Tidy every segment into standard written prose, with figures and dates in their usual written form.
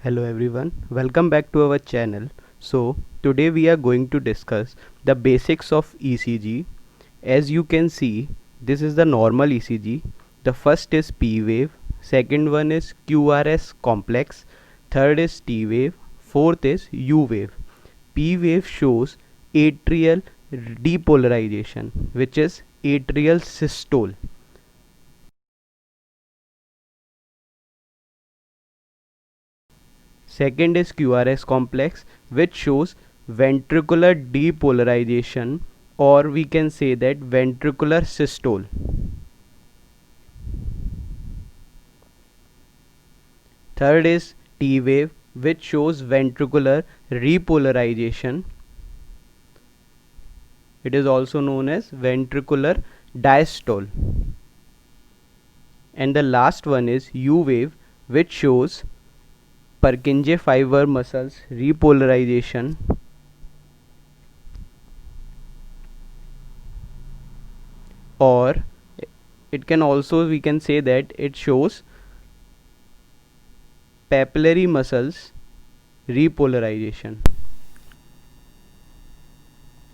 Hello everyone, welcome back to our channel. So today we are going to discuss the basics of ECG. As you can see, this is the normal ECG. The first is P wave, second one is QRS complex, third is T wave, fourth is U wave. P wave shows atrial depolarization, which is atrial systole. Second is QRS complex, which shows ventricular depolarization, or we can say that ventricular systole. Third is T wave, which shows ventricular repolarization. It is also known as ventricular diastole. And the last one is U wave, which shows Purkinje fiber muscles repolarization. Or it can also, we can say that it shows papillary muscles repolarization.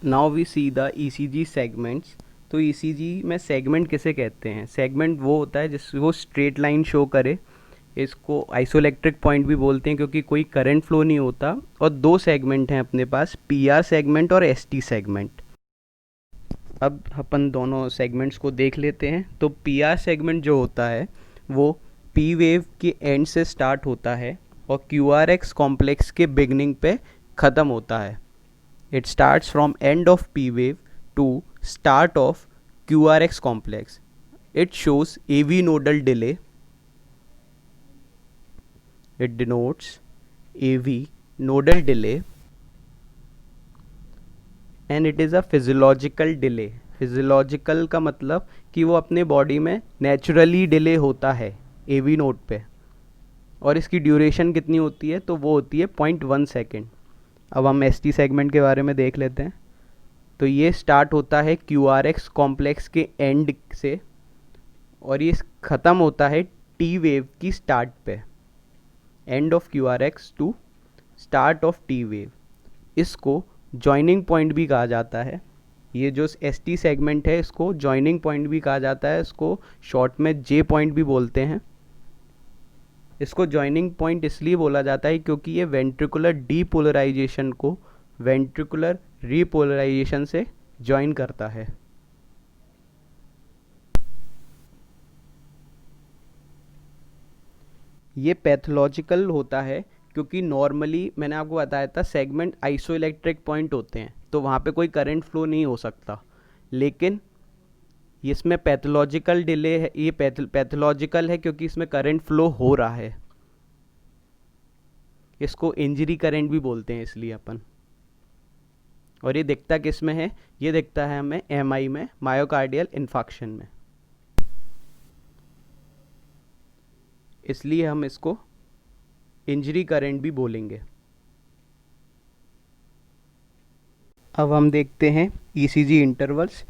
Now we see the ECG segments. तो ECG में segment किसे कहते हैं? Segment वो होता है जिसको straight line show करे. इसको आइसोइलेक्ट्रिक पॉइंट भी बोलते हैं क्योंकि कोई करंट फ्लो नहीं होता. और दो सेगमेंट हैं अपने पास, PR सेगमेंट और ST सेगमेंट. अब अपन दोनों सेगमेंट्स को देख लेते हैं. तो PR सेगमेंट जो होता है वो P वेव के एंड से स्टार्ट होता है और QRX कॉम्प्लेक्स के बिगनिंग पे ख़त्म होता है. It starts from end of P wave to start of QRX complex. It shows AV nodal delay. It denotes AV nodal delay and it is a physiological delay. Physiological का मतलब कि वो अपने बॉडी में नेचुरली डिले होता है AV node पे. और इसकी ड्यूरेशन कितनी होती है? तो वो होती है 0.1 सेकेंड. अब हम ST सेगमेंट के बारे में देख लेते हैं. तो ये स्टार्ट होता है QRX कॉम्प्लेक्स के एंड से और ये ख़त्म होता है T वेव की स्टार्ट पे. End of QRX to start of T wave. इसको जॉइनिंग पॉइंट भी कहा जाता है. ये जो ST सेगमेंट है इसको जॉइनिंग पॉइंट भी कहा जाता है. इसको शॉर्ट में J पॉइंट भी बोलते हैं. इसको जॉइनिंग पॉइंट इसलिए बोला जाता है क्योंकि ये वेंट्रिकुलर डीपोलराइजेशन को वेंट्रिकुलर रीपोलराइजेशन से जॉइन करता है. ये पैथोलॉजिकल होता है क्योंकि नॉर्मली मैंने आपको बताया था सेगमेंट आइसोइलेक्ट्रिक पॉइंट होते हैं तो वहाँ पे कोई करंट फ्लो नहीं हो सकता. लेकिन इसमें पैथोलॉजिकल डिले है. ये पैथोलॉजिकल है क्योंकि इसमें करंट फ्लो हो रहा है. इसको इंजरी करंट भी बोलते हैं इसलिए अपन. और ये दिखता किस में है? ये दिखता है हमें MI में, मायोकार्डियल इन्फार्क्शन में. इसलिए हम इसको इंजरी करंट भी बोलेंगे. अब हम देखते हैं ECG इंटरवल्स.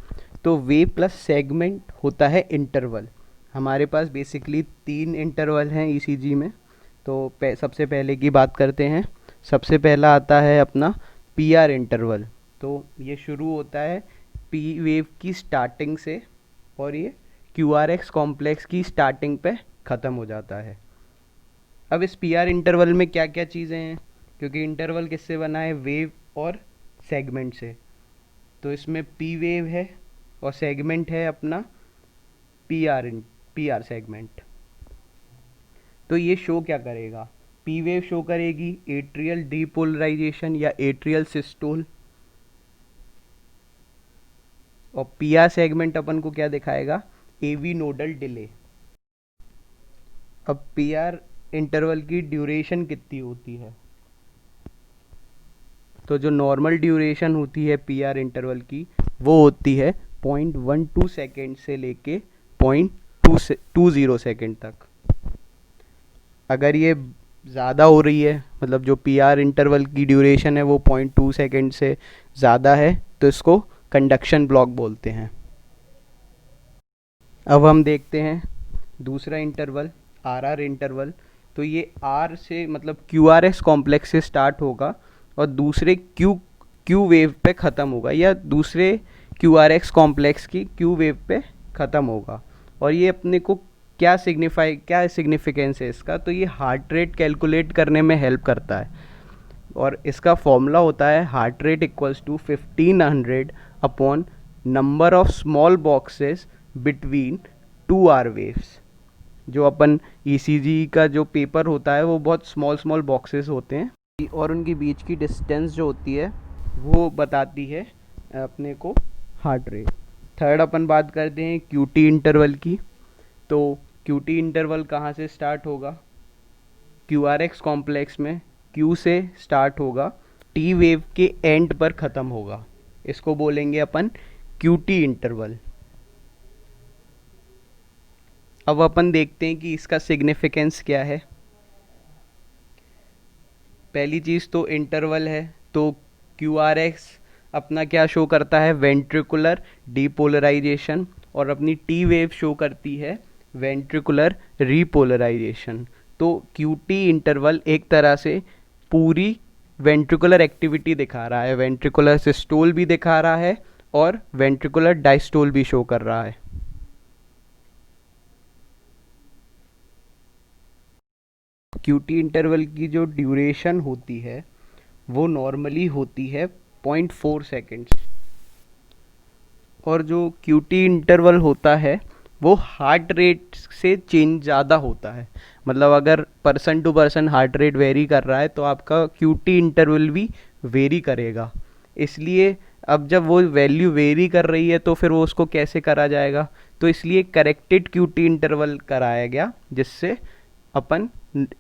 तो वेव प्लस सेगमेंट होता है इंटरवल. हमारे पास बेसिकली 3 इंटरवल हैं ECG में. तो सबसे पहले की बात करते हैं. सबसे पहला आता है अपना PR इंटरवल. तो ये शुरू होता है P वेव की स्टार्टिंग से और ये QRX कॉम्प्लेक्स की स्टार्टिंग पे ख़त्म हो जाता है. अब इस PR इंटरवल में क्या क्या चीज़ें हैं? क्योंकि इंटरवल किससे बना है? वेव और सेगमेंट से. तो इसमें P वेव है और सेगमेंट है अपना PR सेगमेंट. तो ये शो क्या करेगा? P वेव शो करेगी एट्रियल डीपोलराइजेशन या एट्रियल सिस्टोल. और PR सेगमेंट अपन को क्या दिखाएगा? AV nodal delay. अब PR इंटरवल की ड्यूरेशन कितनी होती है? तो जो नॉर्मल ड्यूरेशन होती है PR इंटरवल की वो होती है 0.12 सेकेंड से लेके 0.20 सेकेंड तक. अगर ये ज़्यादा हो रही है, मतलब जो PR इंटरवल की ड्यूरेशन है वो 0.2 सेकेंड से ज़्यादा है, तो इसको कंडक्शन ब्लॉक बोलते हैं. अब हम देखते हैं दूसरा इंटरवल, RR इंटरवल. तो ये आर से मतलब QRS कॉम्प्लेक्स से स्टार्ट होगा और दूसरे क्यू वेव पे ख़त्म होगा, या दूसरे QRX कॉम्प्लेक्स की क्यू वेव पे ख़त्म होगा। और ये अपने को क्या सिग्निफिकेंस है इसका, तो ये हार्ट रेट कैलकुलेट करने में हेल्प करता है। और इसका फॉर्मूला होता है heart rate equals to 1500 upon number of small boxes between 2 R waves. जो अपन ECG का जो पेपर होता है वो बहुत स्मॉल स्मॉल बॉक्सेस होते हैं और उनके बीच की डिस्टेंस जो होती है वो बताती है अपने को हार्ट रेट। थर्ड अपन बात करते हैं QT इंटरवल की। तो QT इंटरवल कहाँ से स्टार्ट होगा, QRX कॉम्प्लेक्स में Q से स्टार्ट होगा, T वेव के एंड पर ख़त्म होगा। इसको बोलेंगे अपन QT इंटरवल। अब अपन देखते हैं कि इसका सिग्निफिकेंस क्या है। पहली चीज़ तो इंटरवल है, तो QRX अपना क्या शो करता है, वेंट्रिकुलर डीपोलराइजेशन, और अपनी T वेव शो करती है वेंट्रिकुलर रीपोलराइजेशन। तो QT इंटरवल एक तरह से पूरी वेंट्रिकुलर एक्टिविटी दिखा रहा है, वेंट्रिकुलर सिस्टोल भी दिखा रहा है और वेंट्रिकुलर डायस्टोल भी शो कर रहा है। QT इंटरवल की जो ड्यूरेशन होती है वो नॉर्मली होती है 0.4 सेकेंड्स, और जो QT इंटरवल होता है वो हार्ट रेट से चेंज ज़्यादा होता है। मतलब अगर person to person heart rate vary कर रहा है तो आपका QT इंटरवल भी वेरी करेगा। इसलिए अब जब वो वैल्यू वेरी कर रही है तो फिर वो उसको कैसे करा जाएगा, तो इसलिए करेक्टेड QT इंटरवल कराया गया जिससे अपन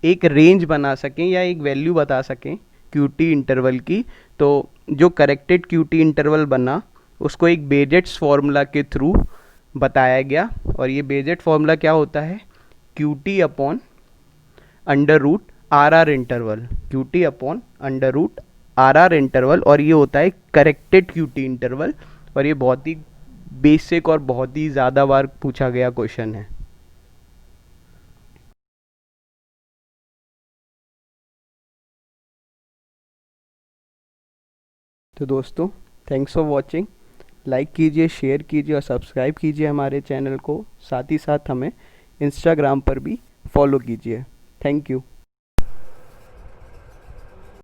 एक रेंज बना सकें या एक वैल्यू बता सकें QT इंटरवल की। तो जो करेक्टेड QT इंटरवल बना उसको एक बेजेट्स फार्मूला के थ्रू बताया गया, और ये बेजेट फार्मूला क्या होता है, QT upon under root RR interval, QT upon under root RR interval, और ये होता है करेक्टेड QT इंटरवल। और ये बहुत ही बेसिक और बहुत ही ज़्यादा बार पूछा गया क्वेश्चन है। तो दोस्तों, थैंक्स फॉर वॉचिंग। लाइक कीजिए, शेयर कीजिए और सब्सक्राइब कीजिए हमारे चैनल को। साथ ही साथ हमें इंस्टाग्राम पर भी फॉलो कीजिए। Thank you.